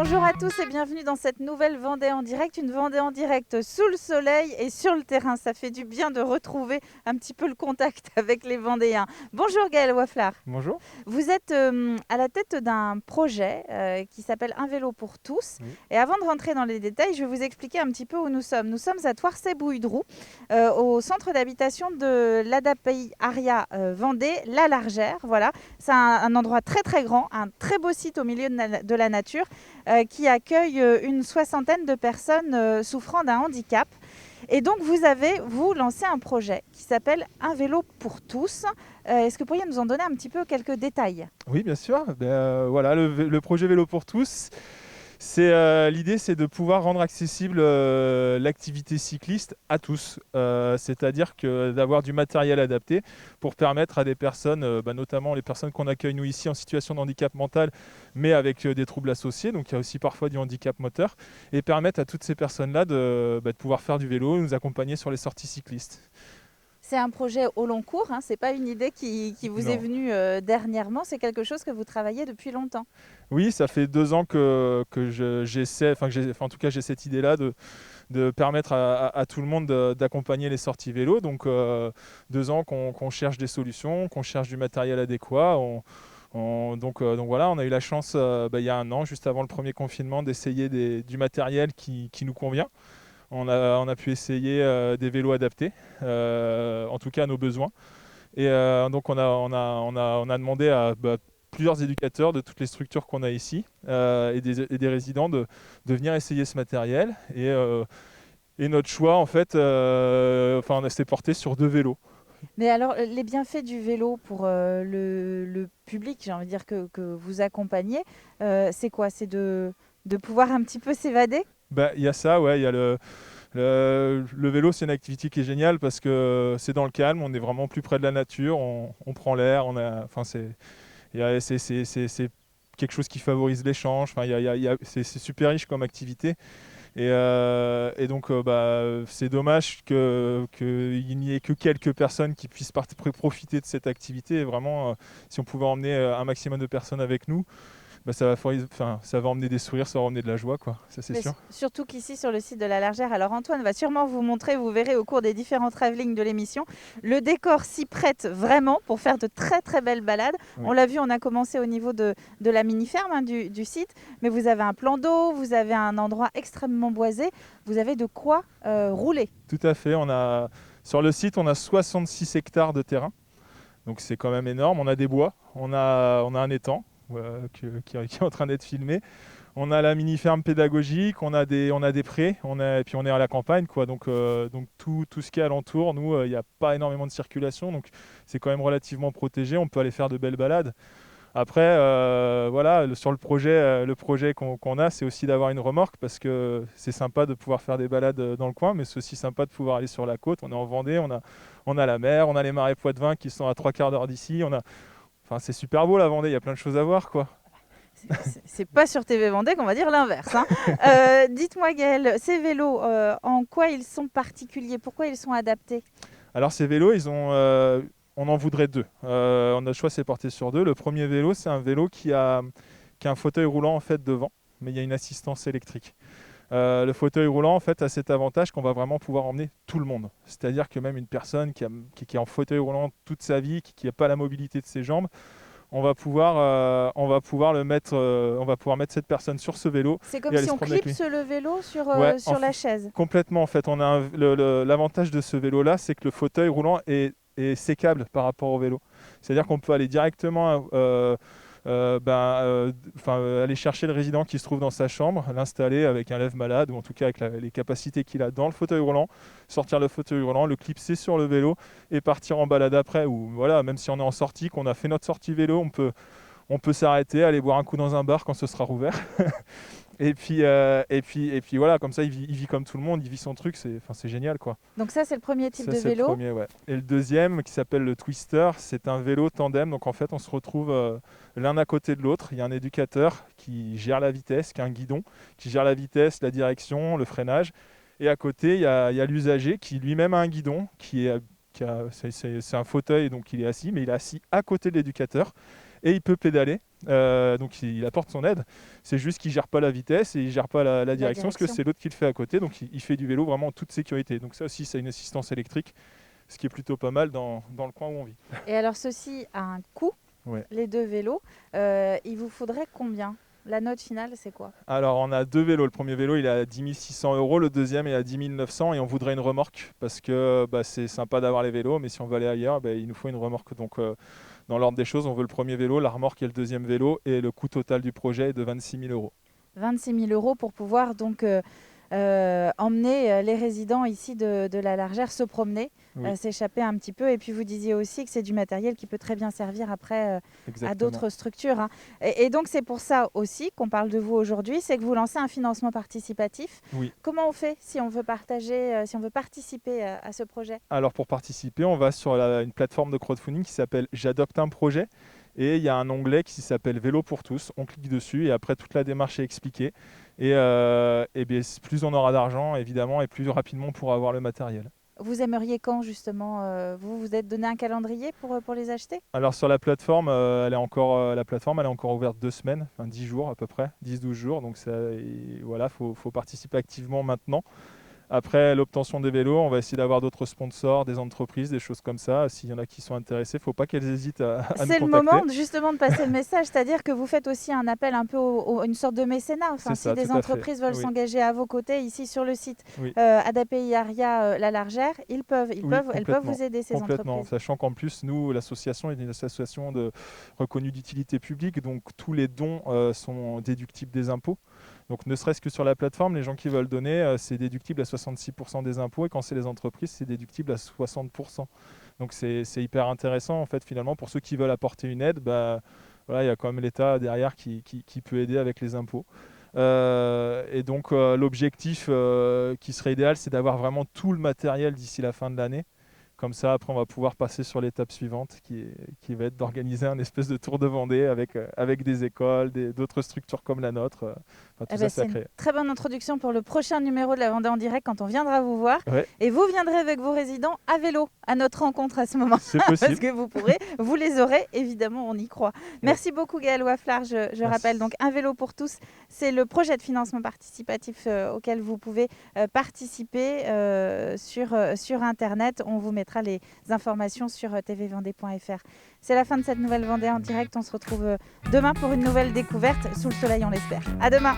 Bonjour à tous et bienvenue dans cette nouvelle Vendée en direct, une Vendée en direct sous le soleil et sur le terrain. Ça fait du bien de retrouver un petit peu le contact avec les Vendéens. Bonjour Gaël Waflar. Bonjour. Vous êtes à la tête d'un projet qui s'appelle Un vélo pour tous. Oui. Et avant de rentrer dans les détails, je vais vous expliquer un petit peu où nous sommes. Nous sommes à Toircé-Bouydroux, au centre d'habitation de l'ADAPI Aria Vendée, La Largère. Voilà, c'est un endroit très très grand, un très beau site au milieu de la nature qui accueille une soixantaine de personnes souffrant d'un handicap. Et donc, vous lancé un projet qui s'appelle Un vélo pour tous. Est-ce que vous pourriez nous en donner un petit peu quelques détails ? Oui, bien sûr. Voilà, le projet Vélo pour tous, l'idée, c'est de pouvoir rendre accessible l'activité cycliste à tous. C'est-à-dire que d'avoir du matériel adapté pour permettre à des personnes, notamment les personnes qu'on accueille nous ici en situation de handicap mental, mais avec des troubles associés, donc il y a aussi parfois du handicap moteur, et permettre à toutes ces personnes-là de pouvoir faire du vélo et nous accompagner sur les sorties cyclistes. C'est un projet au long cours, hein, ce n'est pas une idée qui vous est Non. venue dernièrement, c'est quelque chose que vous travaillez depuis longtemps. Oui, ça fait 2 ans que j'essaie, en tout cas j'ai cette idée-là de permettre à tout le monde d'accompagner les sorties vélo. Donc 2 ans qu'on cherche des solutions, qu'on cherche du matériel adéquat. Donc voilà, on a eu la chance il y a 1 an, juste avant le premier confinement, d'essayer du matériel qui nous convient. On a pu essayer des vélos adaptés, en tout cas à nos besoins. Et donc on a demandé à plusieurs éducateurs de toutes les structures qu'on a ici et des résidents de venir essayer ce matériel. Et notre choix, en fait, on s'est porté sur 2 vélos. Mais alors, les bienfaits du vélo pour le public, j'ai envie de dire que vous accompagnez, c'est quoi ? C'est de pouvoir un petit peu s'évader ? Il y a ça, ouais, il y a le vélo, c'est une activité qui est géniale parce que c'est dans le calme, on est vraiment plus près de la nature, on prend l'air, c'est quelque chose qui favorise l'échange. C'est super riche comme activité. Et donc, c'est dommage qu'il n'y ait que quelques personnes qui puissent profiter de cette activité. Et vraiment, si on pouvait emmener un maximum de personnes avec nous, ça va emmener des sourires, ça va emmener de la joie, quoi. Ça, c'est Mais sûr. surtout qu'ici, sur le site de la Largère, alors Antoine va sûrement vous montrer, vous verrez au cours des différents travelling de l'émission, le décor s'y prête vraiment pour faire de très très belles balades. Oui. On l'a vu, on a commencé au niveau de la mini-ferme du site, mais vous avez un plan d'eau, vous avez un endroit extrêmement boisé, vous avez de quoi rouler. Tout à fait. Sur le site, on a 66 hectares de terrain. Donc c'est quand même énorme. On a des bois, on a un étang qui est en train d'être filmé. On a la mini-ferme pédagogique, on a des prés, et puis on est à la campagne, quoi. Donc tout ce qui est alentour, nous, il n'y a pas énormément de circulation, donc c'est quand même relativement protégé. On peut aller faire de belles balades. Après, voilà, sur le projet qu'on a, c'est aussi d'avoir une remorque parce que c'est sympa de pouvoir faire des balades dans le coin, mais c'est aussi sympa de pouvoir aller sur la côte. On est en Vendée, on a la mer, on a les marais Poitevin qui sont à 3/4 d'heure d'ici. C'est super beau la Vendée, il y a plein de choses à voir, quoi. C'est pas sur TV Vendée qu'on va dire l'inverse, hein. Dites-moi Gaël, ces vélos, en quoi ils sont particuliers ? Pourquoi ils sont adaptés ? Alors ces vélos, on en voudrait 2. Notre choix s'est porté sur 2. Le premier vélo, c'est un vélo qui a un fauteuil roulant en fait devant, mais il y a une assistance électrique. Le fauteuil roulant en fait a cet avantage qu'on va vraiment pouvoir emmener tout le monde. C'est-à-dire que même une personne qui est en fauteuil roulant toute sa vie, qui n'a pas la mobilité de ses jambes, on va pouvoir mettre cette personne sur ce vélo C'est et comme aller si se on promener avec lui. clipse le vélo sur, Ouais, sur la chaise. complètement en fait. L'avantage de ce vélo-là, c'est que le fauteuil roulant est sécable par rapport au vélo. C'est-à-dire qu'on peut aller directement aller chercher le résident qui se trouve dans sa chambre, l'installer avec un lève-malade ou en tout cas avec les capacités qu'il a dans le fauteuil roulant, sortir le fauteuil roulant, le clipser sur le vélo et partir en balade après. Ou voilà, même si on est en sortie, qu'on a fait notre sortie vélo, on peut s'arrêter, aller boire un coup dans un bar quand ce sera rouvert. Et puis voilà, comme ça, il vit comme tout le monde, il vit son truc, c'est génial, quoi. Donc ça, c'est le premier type Ça, de c'est le vélo. premier, ouais. Et le deuxième, qui s'appelle le Twister, c'est un vélo tandem. Donc en fait, on se retrouve l'un à côté de l'autre. Il y a un éducateur qui gère la vitesse, qui a un guidon, qui gère la vitesse, la direction, le freinage. Et à côté, il y a l'usager qui lui-même a un guidon, c'est un fauteuil, donc il est assis, mais il est assis à côté de l'éducateur. Et il peut pédaler. donc il apporte son aide. C'est juste qu'il ne gère pas la vitesse et il ne gère pas la direction, parce que c'est l'autre qui le fait à côté. Donc il fait du vélo vraiment en toute sécurité. Donc ça aussi, c'est une assistance électrique, ce qui est plutôt pas mal dans le coin où on vit. Et alors ceci a un coût, Ouais. les 2 vélos. Il vous faudrait combien ? La note finale, c'est quoi ? Alors, on a 2 vélos. Le premier vélo, il est à 10 600 €. Le deuxième est à 10 900 et on voudrait une remorque parce que c'est sympa d'avoir les vélos, mais si on veut aller ailleurs, il nous faut une remorque. Donc, dans l'ordre des choses, on veut le premier vélo, la remorque et le deuxième vélo, et le coût total du projet est de 26 000 €. 26 000 € pour pouvoir donc emmener les résidents ici de la Largère se promener, Oui. S'échapper un petit peu. Et puis vous disiez aussi que c'est du matériel qui peut très bien servir après à d'autres structures, hein. Et donc c'est pour ça aussi qu'on parle de vous aujourd'hui, c'est que vous lancez un financement participatif. Oui. Comment on fait si on veut partager, si on veut participer à ce projet ? Alors pour participer, on va sur une plateforme de crowdfunding qui s'appelle J'adopte un projet. Et il y a un onglet qui s'appelle Vélo pour tous. On clique dessus et après toute la démarche est expliquée. Et plus on aura d'argent, évidemment, et plus rapidement on pourra avoir le matériel. Vous aimeriez quand justement vous vous êtes donné un calendrier pour les acheter ? Alors sur la plateforme, elle est encore ouverte 2 semaines, enfin 10 jours à peu près, 10-12 jours. Donc voilà, faut participer activement maintenant. Après l'obtention des vélos, on va essayer d'avoir d'autres sponsors, des entreprises, des choses comme ça. S'il y en a qui sont intéressés, il ne faut pas qu'elles hésitent à nous contacter. C'est le moment justement de passer le message, c'est-à-dire que vous faites aussi un appel un peu une sorte de mécénat. Enfin, si des entreprises veulent s'engager à vos côtés ici sur le site ADAPI Aria La Largère, elles peuvent vous aider, ces entreprises. Sachant qu'en plus, nous, l'association est une association reconnue d'utilité publique, donc tous les dons sont déductibles des impôts. Donc ne serait-ce que sur la plateforme, les gens qui veulent donner, c'est déductible à 66% des impôts, et quand c'est les entreprises, c'est déductible à 60%. Donc c'est hyper intéressant en fait finalement pour ceux qui veulent apporter une aide. Il y a quand même l'État derrière qui peut aider avec les impôts. Et donc l'objectif qui serait idéal, c'est d'avoir vraiment tout le matériel d'ici la fin de l'année. Comme ça, après, on va pouvoir passer sur l'étape suivante qui va être d'organiser un espèce de tour de Vendée avec des écoles, d'autres structures comme la nôtre. C'est une très bonne introduction pour le prochain numéro de la Vendée en direct quand on viendra vous voir. Ouais. Et vous viendrez avec vos résidents à vélo à notre rencontre à ce moment. C'est possible. Parce que vous les aurez, évidemment, on y croit. Merci beaucoup Gaël Waflard. Je rappelle donc Un vélo pour tous. C'est le projet de financement participatif auquel vous pouvez participer sur Internet. On vous mettra les informations sur tvvendée.fr. C'est la fin de cette nouvelle Vendée en direct. On se retrouve demain pour une nouvelle découverte sous le soleil, on l'espère. À demain.